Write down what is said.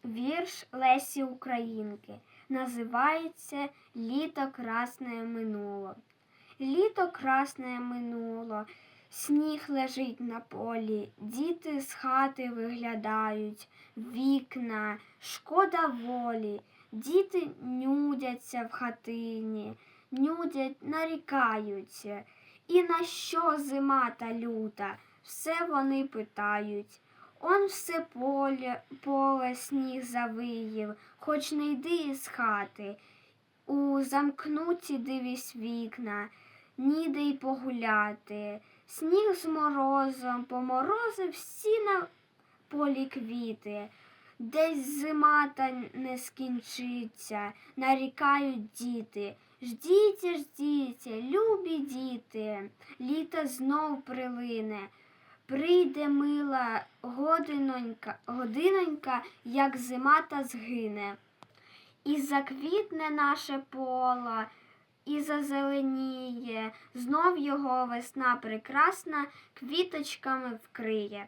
вірш Лесі Українки. Називається «Літо красне минуло». Літо красне минуло, сніг лежить на полі, діти з хати виглядають, вікна, шкода волі, діти нудяться в хатині, нудять, нарікаються. І на що зима та люта? Все вони питають. Он все поле сніг завиїв, хоч не йди із хати. У замкнуті дивись вікна, ніде й погуляти. Сніг з морозом поморозив всі на полі квіти. Десь зима та не скінчиться, нарікають діти. Ждіть, ждіть, любі діти, літо знов прилине. Прийде мила годинонька, як зима та згине. І заквітне наше поле, і зазеленіє, знов його весна прекрасна квіточками вкриє.